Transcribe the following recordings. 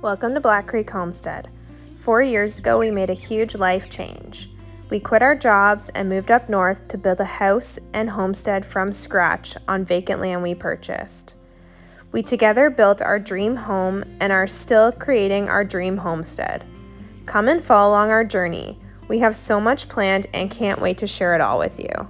Welcome to Black Creek Homestead. 4 years ago, we made a huge life change. We quit our jobs and moved up north to build a house and homestead from scratch on vacant land we purchased. We together built our dream home and are still creating our dream homestead. Come and follow along our journey. We have so much planned and can't wait to share it all with you.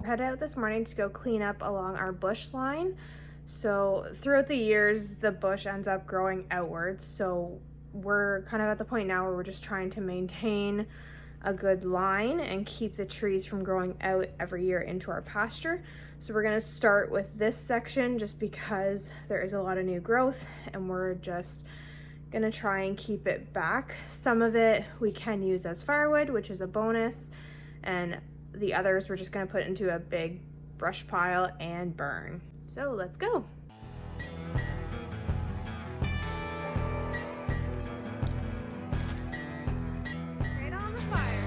Headed out this morning to go clean up along our bush line. So throughout the years, the bush ends up growing outwards. So we're kind of at the point now where we're just trying to maintain a good line and keep the trees from growing out every year into our pasture. So we're gonna start with this section just because there is a lot of new growth and we're just gonna try and keep it back. Some of it we can use as firewood, which is a bonus, and the others we're just gonna put into a big brush pile and burn. So let's go. Right on the fire.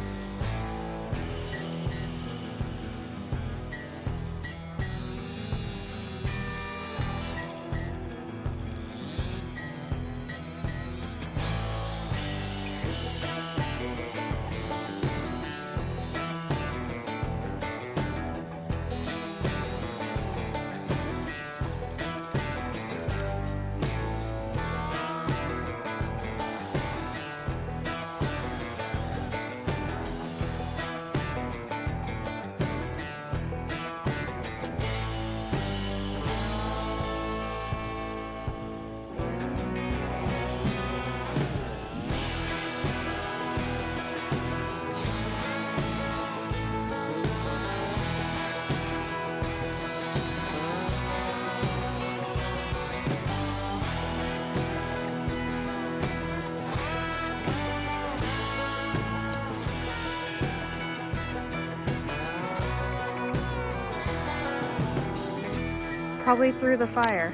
Probably through the fire.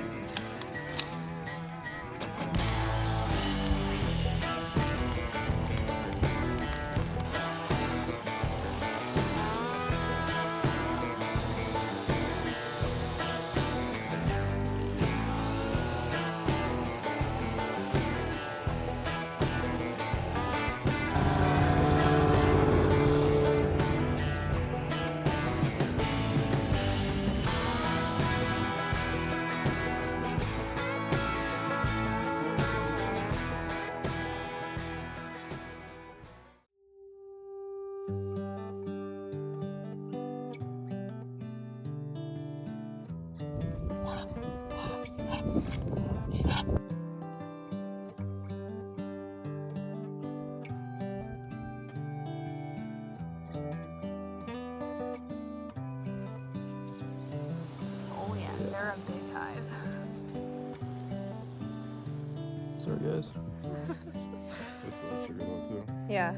Oh yeah, they're a big hive. Sorry guys. That's a sugar loaf too. Yeah.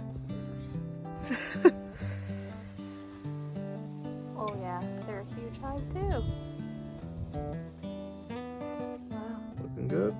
Oh yeah, they're a huge hive too. Wow. Looking good.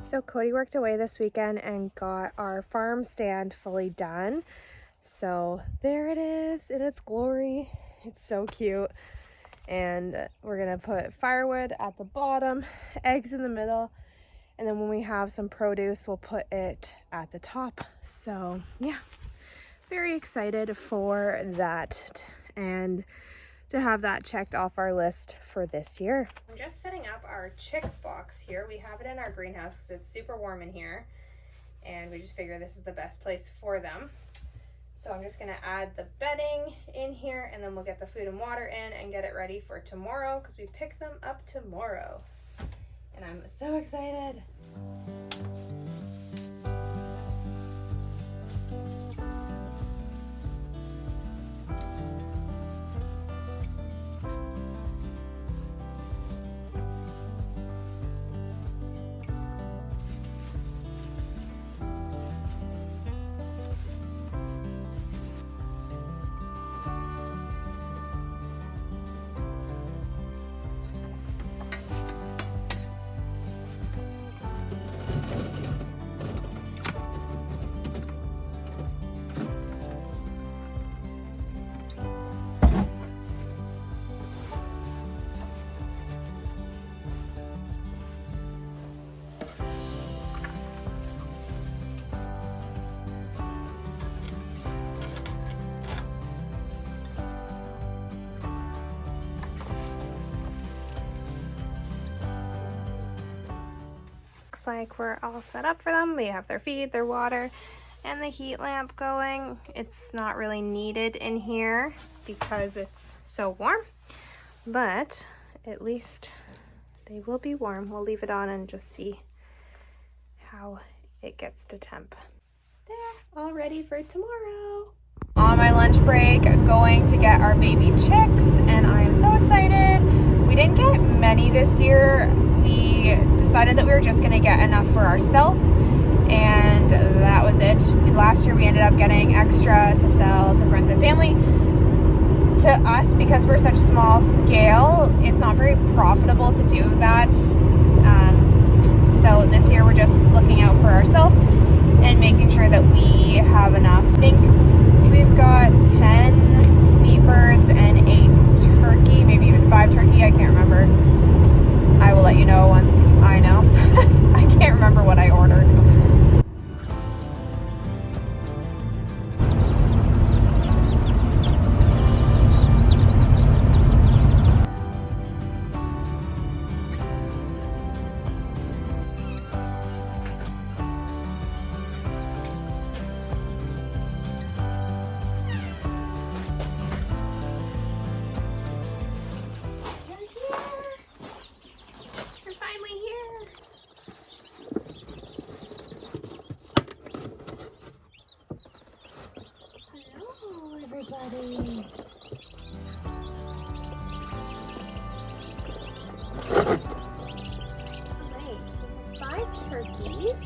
So Cody worked away this weekend and got our farm stand fully done. So there it is in its glory. It's so cute. And we're gonna put firewood at the bottom, eggs in the middle, and then when we have some produce, we'll put it at the top. So yeah, very excited for that and to have that checked off our list for this year. I'm just setting up our chick box here. We have it in our greenhouse because it's super warm in here and we just figure this is the best place for them. So I'm just gonna add the bedding in here, and then we'll get the food and water in and get it ready for tomorrow, because we pick them up tomorrow. And I'm so excited. Like we're all set up for them. They have their feed, their water, and the heat lamp going. It's not really needed in here because it's so warm, but at least they will be warm. We'll leave it on and just see how it gets to temp. There, all ready for tomorrow. On my lunch break, going to get our baby chicks, and I am so excited. We didn't get many this year. We decided that we were just going to get enough for ourselves, and that was it. Last year we ended up getting extra to sell to friends and family. To us, because we're such small scale, it's not very profitable to do that. So this year we're just looking out for ourselves and making sure that we have enough. I think we've got 10 meat birds and 8 turkey, maybe even 5 turkey, I can't remember. I will let you know once I know. I can't remember what I ordered. Everybody. Nice. We have 5 turkeys.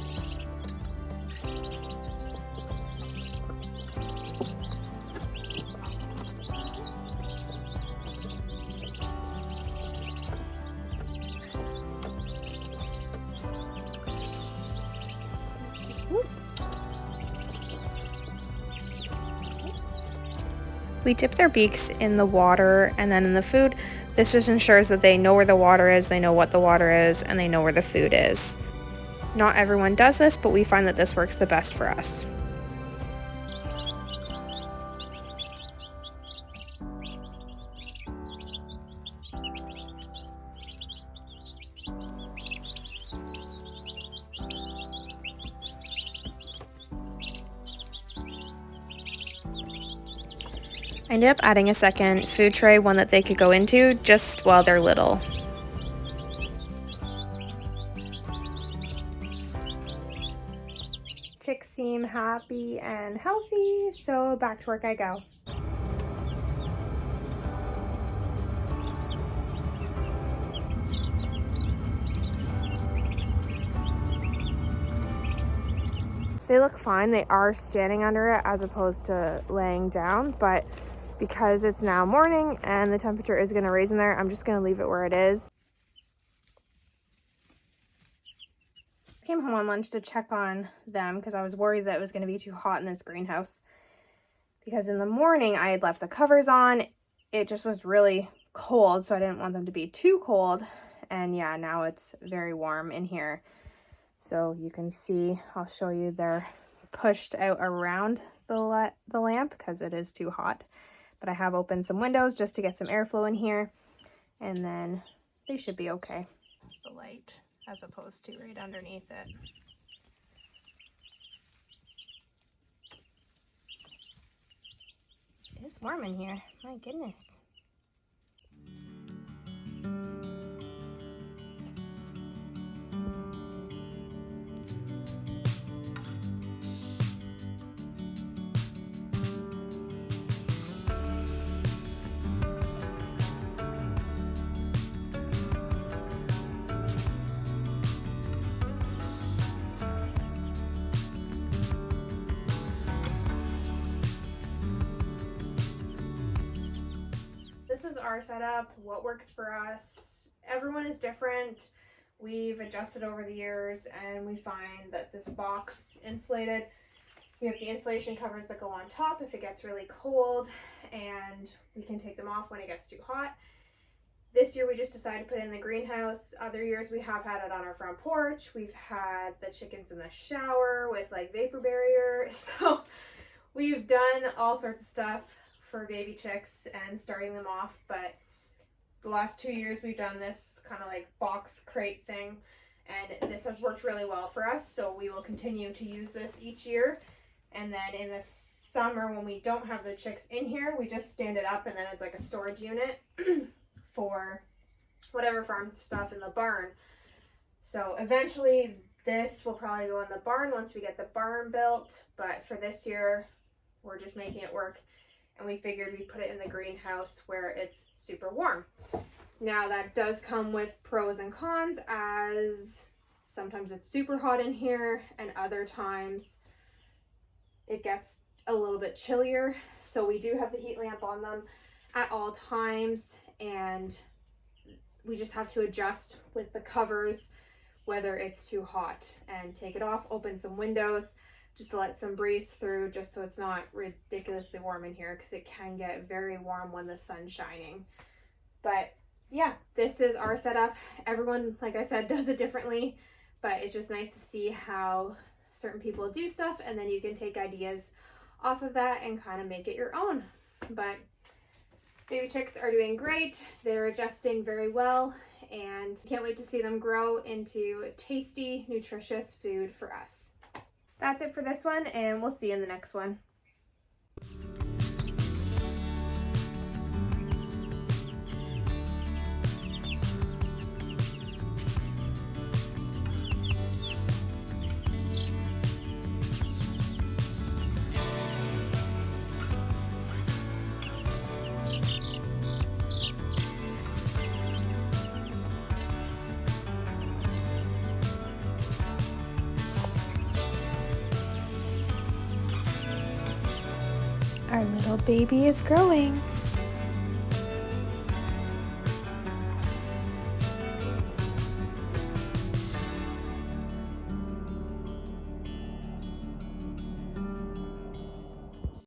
We dip their beaks in the water and then in the food. This just ensures that they know where the water is, they know what the water is, and they know where the food is. Not everyone does this, but we find that this works the best for us. I ended up adding a second food tray, one that they could go into just while they're little. Chicks seem happy and healthy, so back to work I go. They look fine. They are standing under it as opposed to laying down, but because it's now morning and the temperature is going to raise in there, I'm just going to leave it where it is. Came home on lunch to check on them because I was worried that it was going to be too hot in this greenhouse. Because in the morning I had left the covers on. It just was really cold, so I didn't want them to be too cold. And yeah, now it's very warm in here. So you can see, I'll show you, they're pushed out around the lamp because it is too hot. But I have opened some windows just to get some airflow in here, and then they should be okay. The light as opposed to right underneath it. It's warm in here. My goodness. This is our setup, what works for us. Everyone is different. We've adjusted over the years and we find that this box insulated, we have the insulation covers that go on top if it gets really cold, and we can take them off when it gets too hot. This year we just decided to put it in the greenhouse. Other years we have had it on our front porch. We've had the chickens in the shower with like vapor barrier. So we've done all sorts of stuff for baby chicks and starting them off, but the last 2 years we've done this kind of like box crate thing, and this has worked really well for us, so we will continue to use this each year. And then in the summer when we don't have the chicks in here, we just stand it up and then it's like a storage unit for whatever farm stuff in the barn. So eventually this will probably go in the barn once we get the barn built, but for this year we're just making it work. And we figured we'd put it in the greenhouse where it's super warm. Now that does come with pros and cons, as sometimes it's super hot in here and other times it gets a little bit chillier. So we do have the heat lamp on them at all times, and we just have to adjust with the covers whether it's too hot and take it off, open some windows just to let some breeze through, just so it's not ridiculously warm in here, because it can get very warm when the sun's shining. But yeah, this is our setup. Everyone, like I said, does it differently, but it's just nice to see how certain people do stuff, and then you can take ideas off of that and kind of make it your own. But baby chicks are doing great. They're adjusting very well, and can't wait to see them grow into tasty, nutritious food for us. That's it for this one, and we'll see you in the next one. Our little baby is growing.